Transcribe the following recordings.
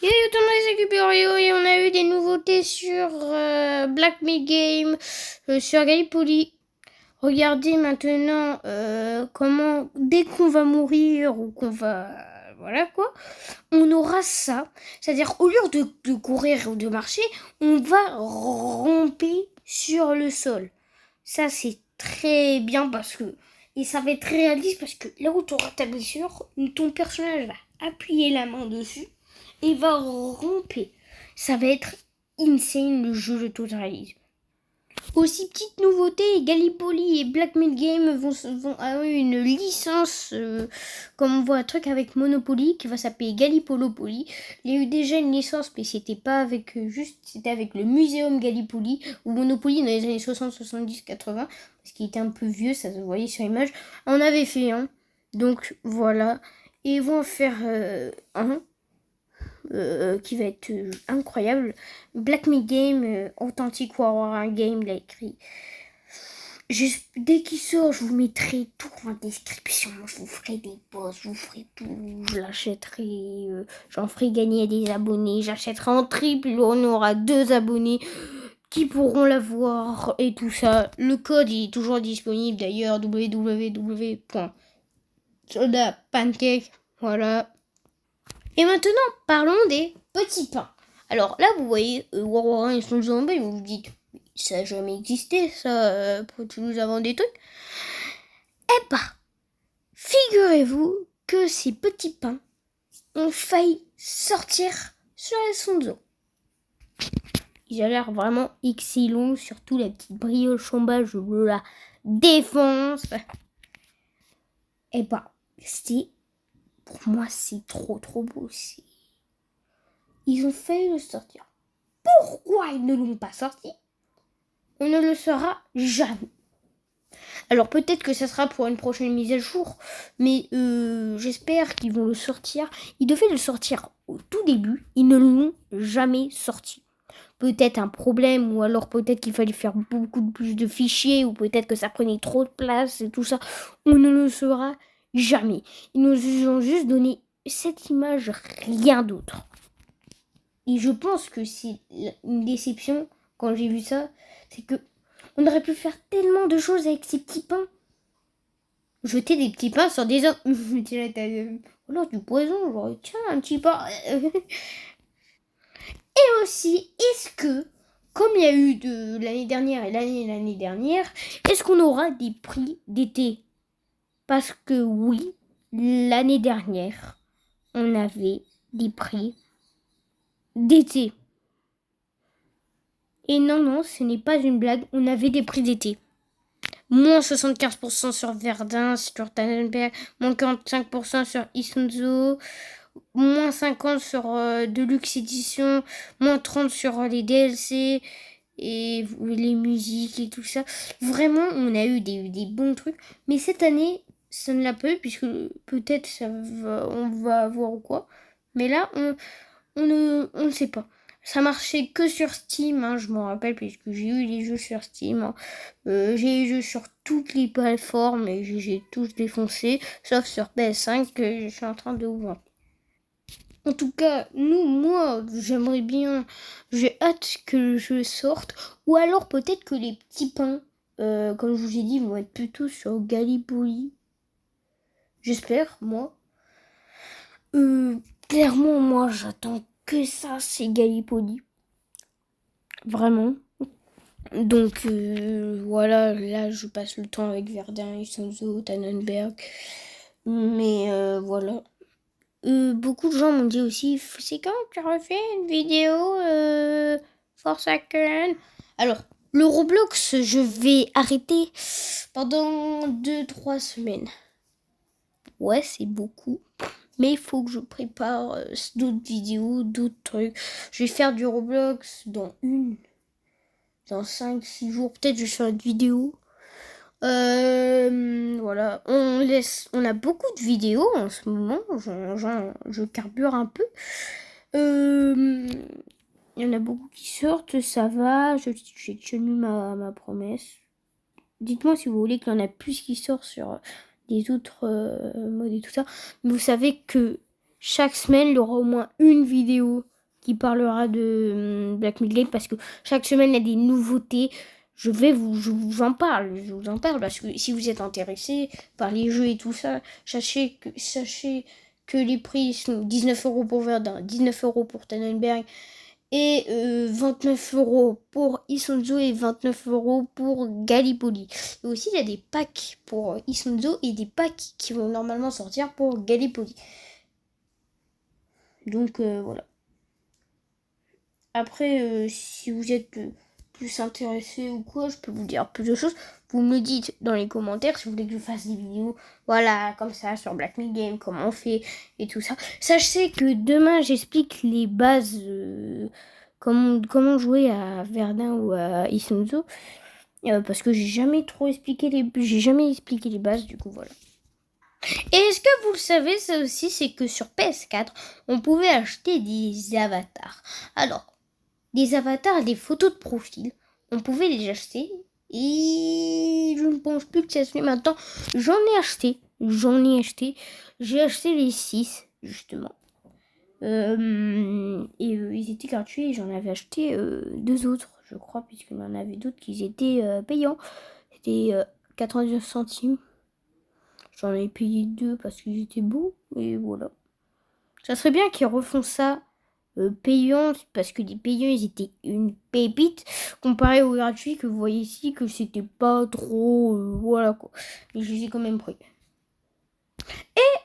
Et tout le monde c'est Cuperio et on a eu des nouveautés sur Black Myth Game, sur Gallipoli. Regardez maintenant comment, dès qu'on va mourir ou qu'on va... Voilà quoi, on aura ça. C'est-à-dire, au lieu de courir ou de marcher, on va ramper sur le sol. Ça, c'est très bien parce que... Et ça va être réaliste parce que là où tu auras ta blessure, ton personnage va appuyer la main dessus et va ramper. Ça va être insane le jeu de total réalisme. Aussi, petite nouveauté, Gallipoli et Black Myth Game vont avoir une licence, comme on voit un truc avec Monopoly qui va s'appeler Gallipolopoly. Il y a eu déjà une licence, mais c'était pas avec c'était avec le Muséum Gallipoli ou Monopoly dans les années 60, 70, 80, parce qu'il était un peu vieux, ça se voyait sur l'image. On avait fait un, donc voilà. Et ils vont en faire un qui va être incroyable. Black Myth Game, Authentic Warrior Game, il a écrit. Dès qu'il sort, je vous mettrai tout en description. Je vous ferai des posts, je vous ferai tout. Je l'achèterai, j'en ferai gagner des abonnés. J'achèterai en triple, on aura 2 abonnés qui pourront l'avoir et tout ça. Le code est toujours disponible d'ailleurs, www.sodapancake. Voilà. Et maintenant, parlons des petits pains. Alors là, vous voyez, Warwarin et son zombie, vous vous dites, ça n'a jamais existé, ça, pour tu nous inventes des trucs. Eh bah, figurez-vous que ces petits pains ont failli sortir sur les sondes. Ils ont l'air vraiment excellents, surtout la petite brioche en bas, je la défonce. Eh bah, pour moi, c'est trop beau. Ils ont failli le sortir. Pourquoi ils ne l'ont pas sorti? On ne le saura jamais. Alors peut-être que ça sera pour une prochaine mise à jour, mais j'espère qu'ils vont le sortir. Ils devaient le sortir au tout début, ils ne l'ont jamais sorti. Peut-être un problème, ou alors peut-être qu'il fallait faire beaucoup plus de fichiers, ou peut-être que ça prenait trop de place et tout ça. On ne le saura jamais. Ils nous ont juste donné cette image, rien d'autre. Et je pense que c'est une déception quand j'ai vu ça, c'est que on aurait pu faire tellement de choses avec ces petits pains. Jeter des petits pains sur des hommes. Ou alors du poison, genre tiens un petit pain. Et aussi, est-ce que, comme il y a eu de l'année dernière et l'année dernière, est-ce qu'on aura des prix d'été? Parce que oui, l'année dernière, on avait des prix d'été. Et non, ce n'est pas une blague, on avait des prix d'été. Moins 75% sur Verdun, sur Tannenberg, moins 45% sur Isonzo, moins 50 sur Deluxe Edition, moins 30 sur les DLC et les musiques et tout ça. Vraiment, on a eu des bons trucs. Mais cette année, ça ne l'a pas eu, puisque peut-être on va avoir ou quoi. Mais là, on ne sait pas. Ça marchait que sur Steam, hein, je m'en rappelle, puisque j'ai eu les jeux sur Steam. Hein. J'ai eu les jeux sur toutes les plateformes et j'ai tous défoncé, sauf sur PS5 que je suis en train de ouvrir. En tout cas, moi, j'aimerais bien, j'ai hâte que le jeu sorte, ou alors peut-être que les petits pains, comme je vous ai dit, vont être plutôt sur Gallipoli. J'espère, moi. Clairement, moi, j'attends que ça, c'est Gallipoli. Vraiment. Donc voilà, là je passe le temps avec Verdun, Isonzo, Tannenberg. Mais voilà. Beaucoup de gens m'ont dit aussi, c'est quand tu refais une vidéo Forsaken? Alors, le Roblox, je vais arrêter pendant 2-3 semaines. Ouais, c'est beaucoup. Mais il faut que je prépare d'autres vidéos, d'autres trucs. Je vais faire du Roblox dans 5-6 jours. Peut-être je vais faire une vidéo. Voilà, on a beaucoup de vidéos en ce moment, je carbure un peu. Il y en a beaucoup qui sortent, ça va, j'ai tenu ma promesse. Dites-moi si vous voulez qu'il y en a plus qui sortent sur des autres modes et tout ça. Mais vous savez que chaque semaine, il y aura au moins une vidéo qui parlera de Black Myth Game parce que chaque semaine, il y a des nouveautés. Je vous en parle. Je vous en parle parce que si vous êtes intéressé par les jeux et tout ça, sachez que les prix sont 19 € pour Verdun, 19 € pour Tannenberg et 29 € pour Isonzo et 29 € pour Gallipoli. Et aussi, il y a des packs pour Isonzo et des packs qui vont normalement sortir pour Gallipoli. Donc voilà. Après, si vous êtes plus intéressé ou quoi, je peux vous dire plus de choses. Vous me le dites dans les commentaires si vous voulez que je fasse des vidéos, voilà, comme ça, sur Black Myth Game, comment on fait et tout ça. Sachez que demain, j'explique les bases, comment jouer à Verdun ou à Isonzo. Parce que j'ai jamais expliqué les bases, du coup, voilà. Et est-ce que vous le savez, ça aussi, c'est que sur PS4, on pouvait acheter des avatars. Alors, des avatars, des photos de profil, on pouvait les acheter. Et je ne pense plus que ça se fait maintenant. J'en ai acheté. J'ai acheté les 6, justement. Ils étaient gratuits et j'en avais acheté 2 autres, je crois, puisqu'il y en avait d'autres qui étaient payants. C'était 99 centimes. J'en ai payé 2 parce qu'ils étaient beaux. Et voilà. Ça serait bien qu'ils refont ça payant, parce que les payants, ils étaient une pépite. Comparé aux gratuits que vous voyez ici, que c'était pas trop... voilà quoi. Mais je les ai quand même pris. Et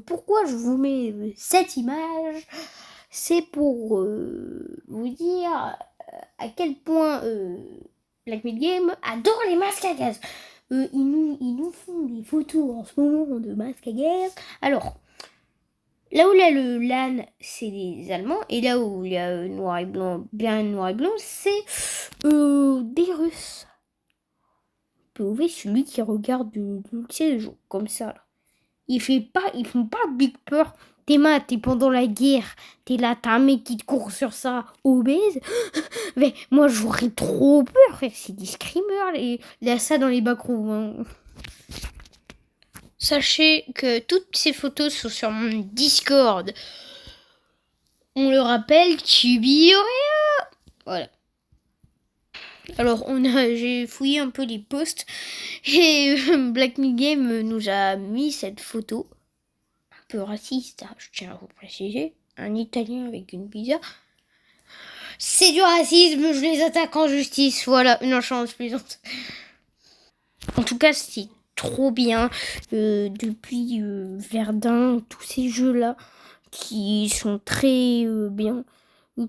pourquoi je vous mets cette image? C'est pour vous dire à quel point Black Myth Game adore les masques à gaz. Ils nous font des photos en ce moment de masques à gaz. Alors, là où il y a le LAN, c'est les Allemands. Et là où il y a noir et blanc, bien noir et blanc, c'est des Russes. Vous voyez celui qui regarde du jour comme ça. Là. Ils font pas big peur. T'es pendant la guerre. T'es là, t'as un mec qui te court sur ça, obèse. Mais moi, j'aurais trop peur. C'est des screamers. Il y a ça dans les backrooms. Hein. Sachez que toutes ces photos sont sur mon Discord. On le rappelle, Tibioria. Voilà. Alors, j'ai fouillé un peu les posts et Black Myth Game nous a mis cette photo. Un peu raciste, hein, je tiens à vous préciser. Un Italien avec une pizza. C'est du racisme, je les attaque en justice. Voilà, une chance plaisante. En tout cas, c'est trop bien. Depuis Verdun, tous ces jeux-là qui sont très bien.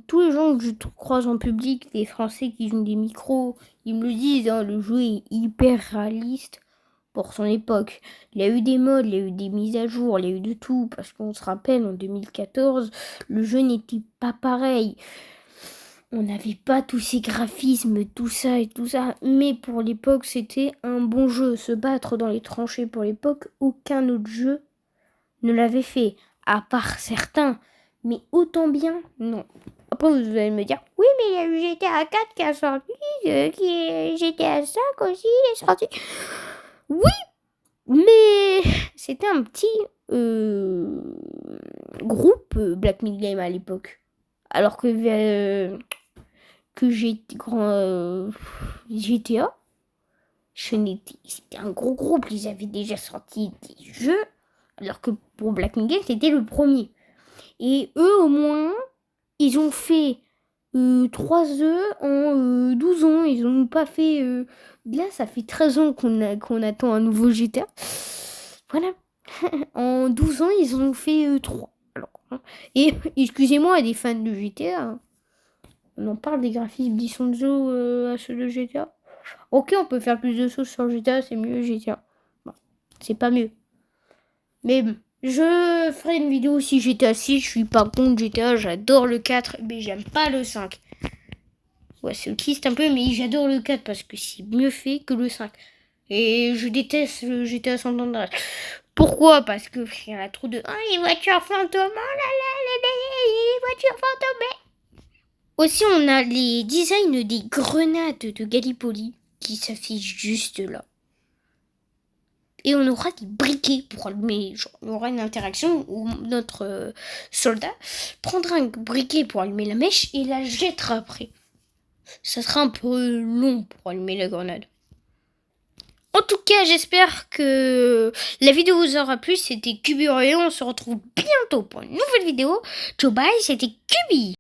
Tous les gens que je croise en public, les Français qui ont des micros, ils me le disent, hein, le jeu est hyper réaliste pour son époque. Il y a eu des mods, il y a eu des mises à jour, il y a eu de tout, parce qu'on se rappelle, en 2014, le jeu n'était pas pareil. On n'avait pas tous ces graphismes, tout ça et tout ça, mais pour l'époque, c'était un bon jeu. Se battre dans les tranchées pour l'époque, aucun autre jeu ne l'avait fait, à part certains. Mais autant bien, non. Après, vous allez me dire, oui, mais il y a eu GTA 4 qui a sorti, GTA 5 aussi est sorti. Oui, mais c'était un petit groupe Black Myth Game à l'époque. Alors que GTA, c'était un gros groupe. Ils avaient déjà sorti des jeux, alors que pour Black Myth Game, c'était le premier. Et eux, au moins, ils ont fait 3 œufs en 12 ans. Ils n'ont pas fait... Là, ça fait 13 ans qu'on attend un nouveau GTA. Voilà. En 12 ans, ils en ont fait 3. Alors, hein. Et excusez-moi, des fans de GTA. Hein. On en parle des graphismes d'Isonzo à ceux de GTA. Ok, on peut faire plus de choses sur GTA, c'est mieux GTA. Bon, c'est pas mieux. Mais bon. Je ferai une vidéo si GTA 6, je suis pas contre GTA, j'adore le 4, mais j'aime pas le 5. Ouais, c'est autiste un peu, mais j'adore le 4 parce que c'est mieux fait que le 5. Et je déteste le GTA San Andreas. Pourquoi? Parce que il y en a trop de... Oh, les voitures fantômes, oh là là, les voitures fantômes. Aussi, on a les designs des grenades de Gallipoli qui s'affichent juste là. et on aura des briquets pour allumer. Genre, on aura une interaction où notre soldat prendra un briquet pour allumer la mèche et la jettera après. Ça sera un peu long pour allumer la grenade. En tout cas, j'espère que la vidéo vous aura plu. C'était Cubi. On se retrouve bientôt pour une nouvelle vidéo. Ciao, bye, c'était Cubi.